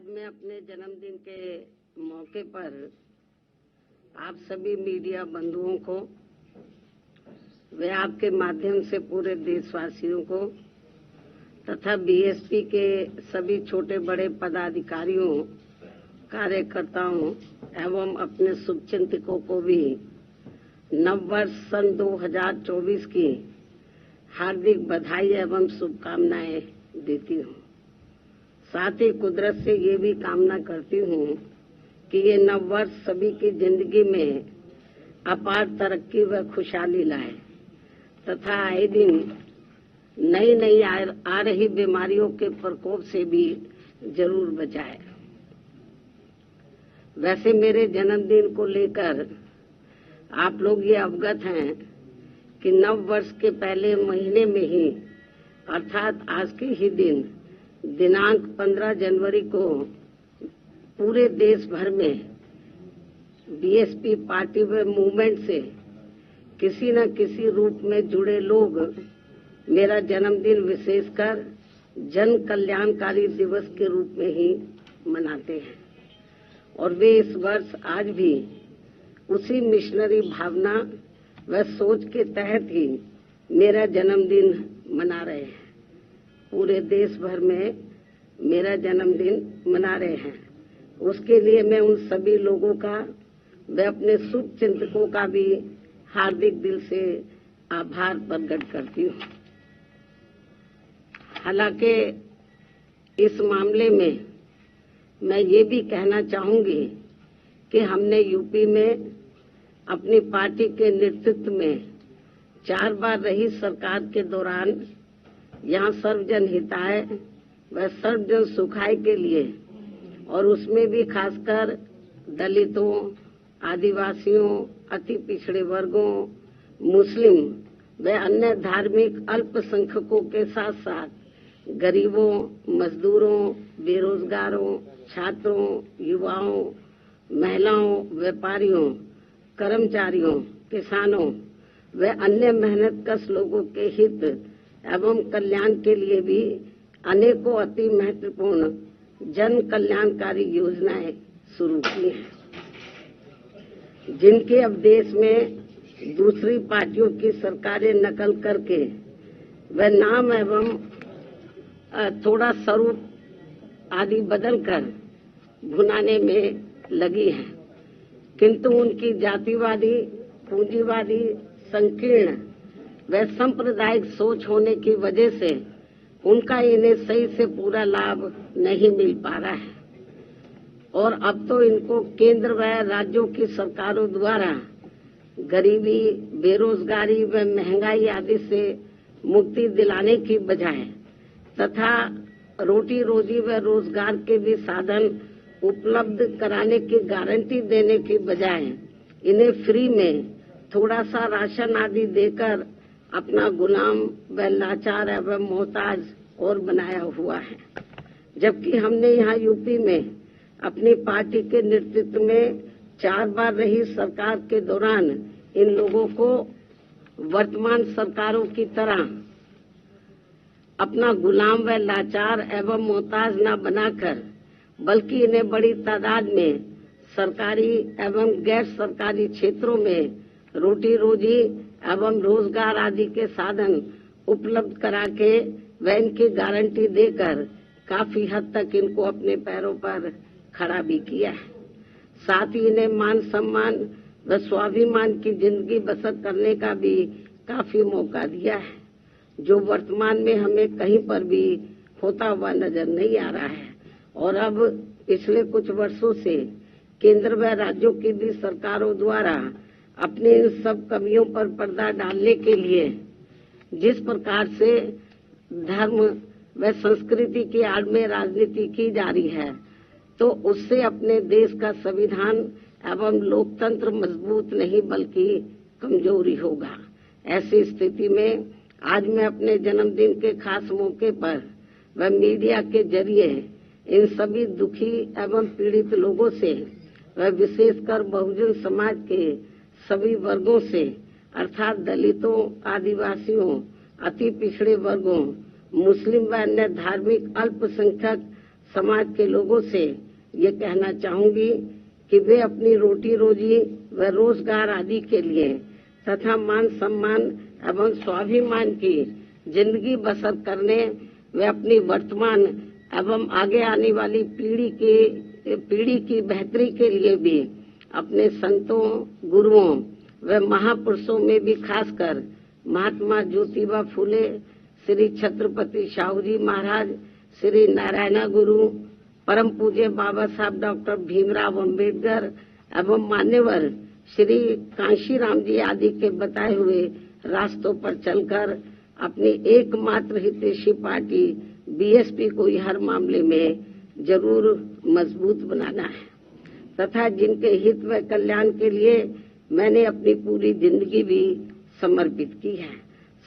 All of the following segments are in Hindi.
मैं अपने जन्मदिन के मौके पर आप सभी मीडिया बंधुओं को वे आपके माध्यम से पूरे देशवासियों को तथा बीएसपी के सभी छोटे बड़े पदाधिकारियों कार्यकर्ताओं एवं अपने शुभचिंतकों को भी नववर्ष सन 2024 की हार्दिक बधाई एवं शुभकामनाएं देती हूँ। साथ ही कुदरत से ये भी कामना करती हूँ कि ये नववर्ष सभी की जिंदगी में अपार तरक्की व खुशहाली लाए तथा आए दिन नई नई आ रही बीमारियों के प्रकोप से भी जरूर बचाए। वैसे मेरे जन्मदिन को लेकर आप लोग ये अवगत हैं कि नव वर्ष के पहले महीने में ही अर्थात आज के ही दिन दिनांक 15 जनवरी को पूरे देश भर में बीएसपी पार्टी व मूवमेंट से किसी न किसी रूप में जुड़े लोग मेरा जन्मदिन विशेषकर जन कल्याणकारी दिवस के रूप में ही मनाते हैं और वे इस वर्ष आज भी उसी मिशनरी भावना व सोच के तहत ही मेरा जन्मदिन मना रहे हैं। पूरे देश भर में मेरा जन्मदिन मना रहे हैं। उसके लिए मैं उन सभी लोगों का व अपने शुभ चिंतकों का भी हार्दिक दिल से आभार प्रकट करती हूँ। हालांकि इस मामले में मैं ये भी कहना चाहूंगी कि हमने यूपी में अपनी पार्टी के नेतृत्व में 4 बार रही सरकार के दौरान यहाँ सर्वजन हिताय व सर्वजन सुखाय के लिए और उसमें भी खासकर दलितों, आदिवासियों, अति पिछड़े वर्गों, मुस्लिम व अन्य धार्मिक अल्पसंख्यकों के साथ साथ गरीबों, मजदूरों, बेरोजगारों, छात्रों, युवाओं, महिलाओं, व्यापारियों, कर्मचारियों, किसानों व अन्य मेहनतकश लोगों के हित एवं कल्याण के लिए भी अनेकों अति महत्वपूर्ण जन कल्याणकारी योजनाएं शुरू की हैं, जिनके अब देश में दूसरी पार्टियों की सरकारें नकल करके व नाम एवं थोड़ा स्वरूप आदि बदलकर भुनाने में लगी हैं, किंतु उनकी जातिवादी, पूंजीवादी, संकीर्ण व सांप्रदायिक सोच होने की वजह से उनका इन्हें सही से पूरा लाभ नहीं मिल पा रहा है और अब तो इनको केंद्र व राज्यों की सरकारों द्वारा गरीबी, बेरोजगारी व महंगाई आदि से मुक्ति दिलाने की बजाय तथा रोटी रोजी व रोजगार के भी साधन उपलब्ध कराने की गारंटी देने की बजाय इन्हें फ्री में थोड़ा सा राशन आदि देकर अपना गुलाम व लाचार एवं मोहताज और बनाया हुआ है। जबकि हमने यहाँ यूपी में अपनी पार्टी के नेतृत्व में 4 बार रही सरकार के दौरान इन लोगों को वर्तमान सरकारों की तरह अपना गुलाम व लाचार एवं मोहताज न बनाकर बल्कि इन्हें बड़ी तादाद में सरकारी एवं गैर सरकारी क्षेत्रों में रोटी रोजी एवं रोजगार आदि के साधन उपलब्ध करा के व इनकी गारंटी देकर काफी हद तक इनको अपने पैरों पर खड़ा भी किया है। साथ ही इन्हें मान सम्मान व स्वाभिमान की जिंदगी बसर करने का भी काफी मौका दिया है, जो वर्तमान में हमें कहीं पर भी होता हुआ नजर नहीं आ रहा है। और अब पिछले कुछ वर्षों से केंद्र व राज्यों की भी सरकारों द्वारा अपने इन सब कमियों पर पर्दा डालने के लिए जिस प्रकार से धर्म व संस्कृति की आड़ में राजनीति की जा रही है, तो उससे अपने देश का संविधान एवं लोकतंत्र मजबूत नहीं बल्कि कमजोरी होगा। ऐसी स्थिति में आज मैं अपने जन्मदिन के खास मौके पर व मीडिया के जरिए इन सभी दुखी एवं पीड़ित लोगों से व विशेषकर बहुजन समाज के सभी वर्गों से अर्थात दलितों, आदिवासियों, अति पिछड़े वर्गों, मुस्लिम व अन्य धार्मिक अल्पसंख्यक समाज के लोगों से ये कहना चाहूंगी कि वे अपनी रोटी रोजी व रोजगार आदि के लिए तथा मान सम्मान एवं स्वाभिमान की जिंदगी बसर करने व अपनी वर्तमान एवं आगे आने वाली पीढ़ी की बेहतरी के लिए भी अपने संतों, गुरुओं व महापुरुषों में भी खासकर महात्मा ज्योतिबा फूले, श्री छत्रपति शाहू जी महाराज, श्री नारायण गुरु, परम पूज्य बाबा साहब डॉक्टर भीमराव अंबेडकर एवं मान्यवर श्री कांशीराम जी आदि के बताए हुए रास्तों पर चलकर अपनी एकमात्र हितैषी पार्टी बीएसपी को हर मामले में जरूर मजबूत बनाना है तथा जिनके हित व कल्याण के लिए मैंने अपनी पूरी जिंदगी भी समर्पित की है।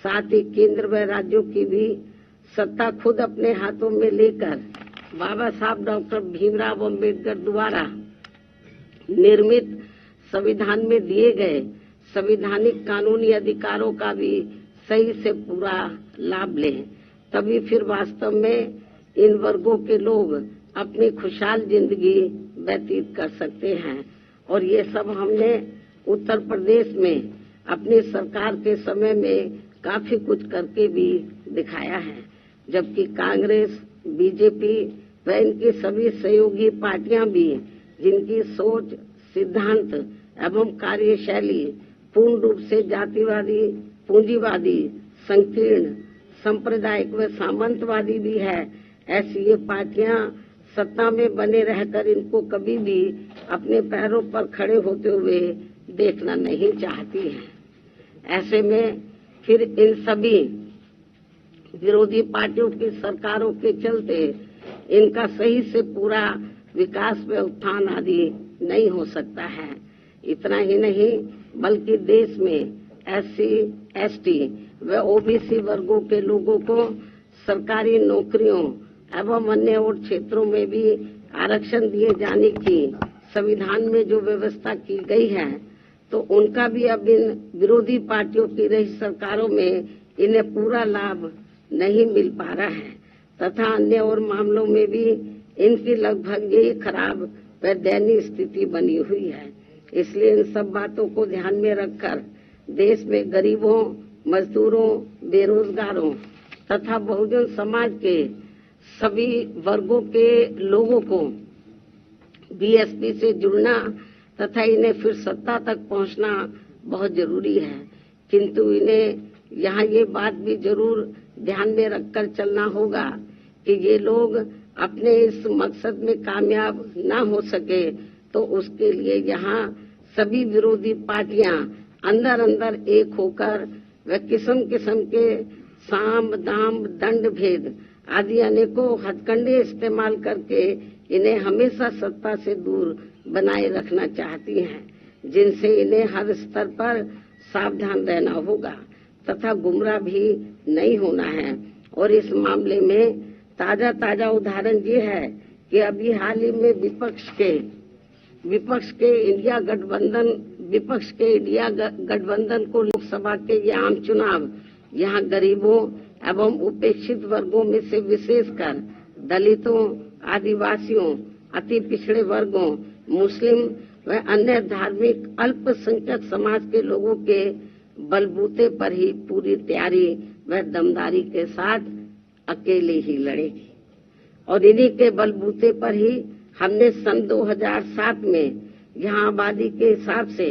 साथ ही केंद्र व राज्यों की भी सत्ता खुद अपने हाथों में लेकर बाबा साहब डॉक्टर भीमराव अंबेडकर द्वारा निर्मित संविधान में दिए गए संवैधानिक कानूनी अधिकारों का भी सही से पूरा लाभ लें, तभी फिर वास्तव में इन वर्गों के लोग अपनी खुशहाल जिंदगी व्यतीत कर सकते हैं। और ये सब हमने उत्तर प्रदेश में अपनी सरकार के समय में काफी कुछ करके भी दिखाया है, जबकि कांग्रेस, बीजेपी व इनकी सभी सहयोगी पार्टियां भी जिनकी सोच, सिद्धांत एवं कार्यशैली पूर्ण रूप से जातिवादी, पूंजीवादी, संकीर्ण, सांप्रदायिक व सामंतवादी भी है, ऐसी ये पार्टियां सत्ता में बने रहकर इनको कभी भी अपने पैरों पर खड़े होते हुए देखना नहीं चाहती हैं। ऐसे में फिर इन सभी विरोधी पार्टियों की सरकारों के चलते इनका सही से पूरा विकास व उत्थान आदि नहीं हो सकता है। इतना ही नहीं बल्कि देश में SC, ST व OBC वर्गों के लोगों को सरकारी नौकरियों एवं अन्य और क्षेत्रों में भी आरक्षण दिए जाने की संविधान में जो व्यवस्था की गई है, तो उनका भी अब इन विरोधी पार्टियों की रही सरकारों में इन्हें पूरा लाभ नहीं मिल पा रहा है तथा अन्य और मामलों में भी इनकी लगभग यही खराब व दयनीय स्थिति बनी हुई है। इसलिए इन सब बातों को ध्यान में रखकर देश में गरीबों, मजदूरों, बेरोजगारों तथा बहुजन समाज के सभी वर्गों के लोगों को बीएसपी से जुड़ना तथा इन्हें फिर सत्ता तक पहुंचना बहुत जरूरी है। किंतु इन्हें यहाँ ये बात भी जरूर ध्यान में रखकर चलना होगा कि ये लोग अपने इस मकसद में कामयाब न हो सके तो उसके लिए यहाँ सभी विरोधी पार्टियां अंदर अंदर एक होकर व किस्म किस्म के साम, दाम, दंड भेद आदि अनेकों हथकंडे इस्तेमाल करके इन्हें हमेशा सत्ता से दूर बनाए रखना चाहती हैं, जिनसे इन्हें हर स्तर पर सावधान रहना होगा तथा गुमराह भी नहीं होना है। और इस मामले में ताजा उदाहरण ये है कि अभी हाल ही में विपक्ष के इंडिया गठबंधन को लोकसभा के ये आम चुनाव यहाँ गरीबों एवं उपेक्षित वर्गों में से विशेषकर दलितों, आदिवासियों, अति पिछड़े वर्गों, मुस्लिम व अन्य धार्मिक अल्पसंख्यक समाज के लोगों के बलबूते पर ही पूरी तैयारी व दमदारी के साथ अकेले ही लड़ेगी। और इन्हीं के बलबूते पर ही हमने सन 2007 में यहाँ आबादी के हिसाब से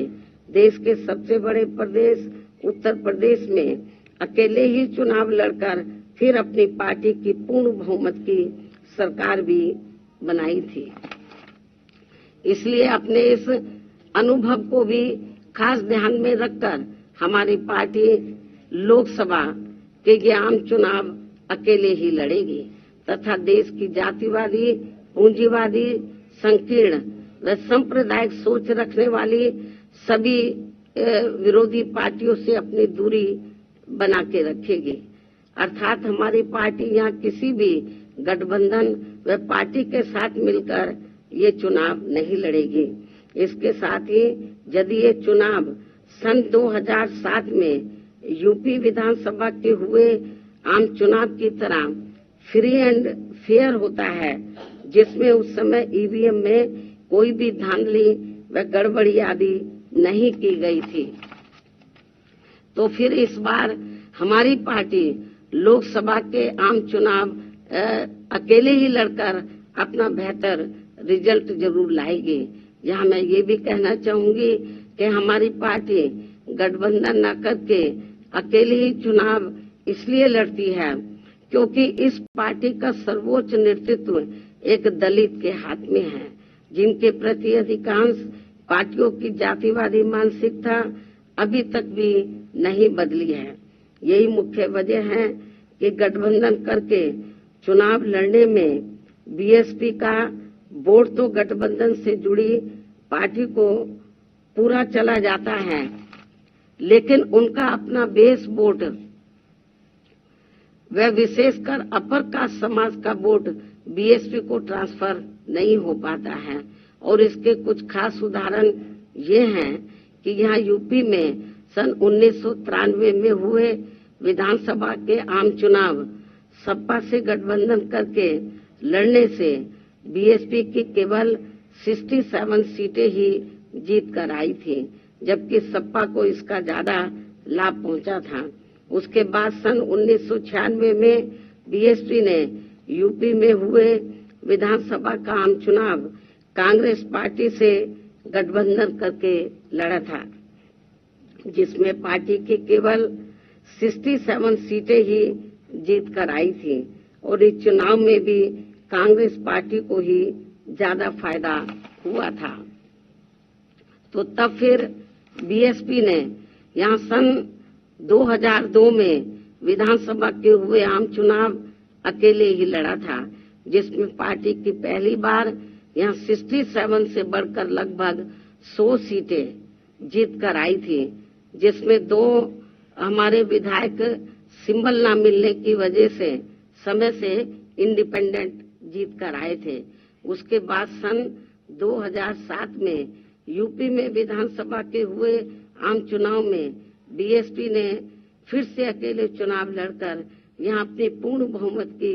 देश के सबसे बड़े प्रदेश उत्तर प्रदेश में अकेले ही चुनाव लड़कर फिर अपनी पार्टी की पूर्ण बहुमत की सरकार भी बनाई थी। इसलिए अपने इस अनुभव को भी खास ध्यान में रखकर हमारी पार्टी लोकसभा के ये आम चुनाव अकेले ही लड़ेगी तथा देश की जातिवादी, पूंजीवादी, संकीर्ण व सांप्रदायिक सोच रखने वाली सभी विरोधी पार्टियों से अपनी दूरी बना के रखेगी। अर्थात हमारी पार्टी यहाँ किसी भी गठबंधन व पार्टी के साथ मिलकर ये चुनाव नहीं लड़ेगी। इसके साथ ही यदि ये चुनाव सन 2007 में यूपी विधानसभा के हुए आम चुनाव की तरह फ्री एंड फेयर होता है, जिसमें उस समय ईवीएम में कोई भी धांधली व गड़बड़ी आदि नहीं की गई थी। तो फिर इस बार हमारी पार्टी लोकसभा के आम चुनाव अकेले ही लड़कर अपना बेहतर रिजल्ट जरूर लाएगी। यहाँ मैं ये भी कहना चाहूंगी कि हमारी पार्टी गठबंधन न करके अकेले ही चुनाव इसलिए लड़ती है क्योंकि इस पार्टी का सर्वोच्च नेतृत्व एक दलित के हाथ में है, जिनके प्रति अधिकांश पार्टियों की जातिवादी मानसिकता अभी तक भी नहीं बदली है। यही मुख्य वजह है कि गठबंधन करके चुनाव लड़ने में बीएसपी का वोट तो गठबंधन से जुड़ी पार्टी को पूरा चला जाता है, लेकिन उनका अपना बेस वोट व विशेषकर अपर कास्ट समाज का वोट बीएसपी को ट्रांसफर नहीं हो पाता है। और इसके कुछ खास उदाहरण ये हैं कि यहाँ यूपी में सन 1993 में हुए विधानसभा के आम चुनाव सपा से गठबंधन करके लड़ने से बीएसपी की केवल 67 सीटें ही जीत कर आई थी, जबकि सपा को इसका ज्यादा लाभ पहुंचा था। उसके बाद सन 1996 में बीएसपी ने यूपी में हुए विधानसभा का आम चुनाव कांग्रेस पार्टी से गठबंधन करके लड़ा था, जिसमें पार्टी की केवल 67 सीटें ही जीत कर आई थी और इस चुनाव में भी कांग्रेस पार्टी को ही ज्यादा फायदा हुआ था। तो तब फिर बीएसपी ने यहाँ सन 2002 में विधानसभा के हुए आम चुनाव अकेले ही लड़ा था, जिसमें पार्टी की पहली बार यहाँ 67 से बढ़कर लगभग 100 सीटें जीत कर आई थी, जिसमें 2 हमारे विधायक सिंबल न मिलने की वजह से समय से इंडिपेंडेंट जीत कर आए थे। उसके बाद सन 2007 में यूपी में विधानसभा के हुए आम चुनाव में बीएसपी ने फिर से अकेले चुनाव लड़कर यहाँ अपनी पूर्ण बहुमत की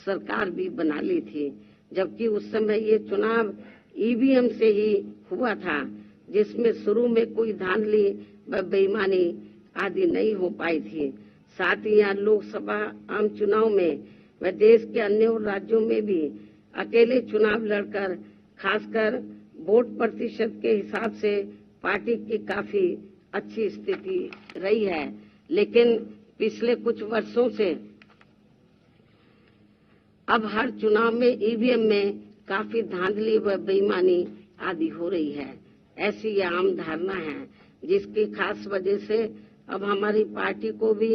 सरकार भी बना ली थी, जबकि उस समय ये चुनाव ईवीएम से ही हुआ था, जिसमें शुरू में कोई धांधली व बेईमानी आदि नहीं हो पाई थी। साथ ही यहाँ लोकसभा आम चुनाव में व देश के अन्य राज्यों में भी अकेले चुनाव लड़कर खासकर वोट प्रतिशत के हिसाब से पार्टी की काफी अच्छी स्थिति रही है, लेकिन पिछले कुछ वर्षों से अब हर चुनाव में ईवीएम में काफी धांधली व बेईमानी आदि हो रही है। ऐसी यह आम धारणा है, जिसकी खास वजह से अब हमारी पार्टी को भी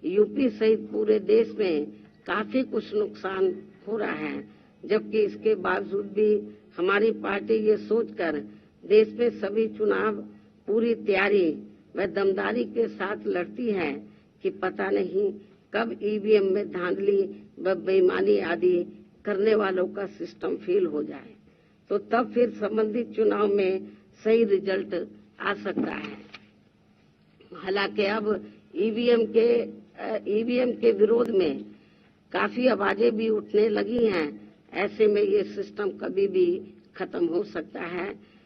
यूपी सहित पूरे देश में काफी कुछ नुकसान हो रहा है, जबकि इसके बावजूद भी हमारी पार्टी ये सोचकर देश में सभी चुनाव पूरी तैयारी व दमदारी के साथ लड़ती है कि पता नहीं कब ईवीएम में धांधली व बेईमानी आदि करने वालों का सिस्टम फेल हो जाए, तो तब फिर संबंधित चुनाव में सही रिजल्ट आ सकता है। हालांकि अब ईवीएम के विरोध में काफी आवाजें भी उठने लगी हैं। ऐसे में ये सिस्टम कभी भी खत्म हो सकता है।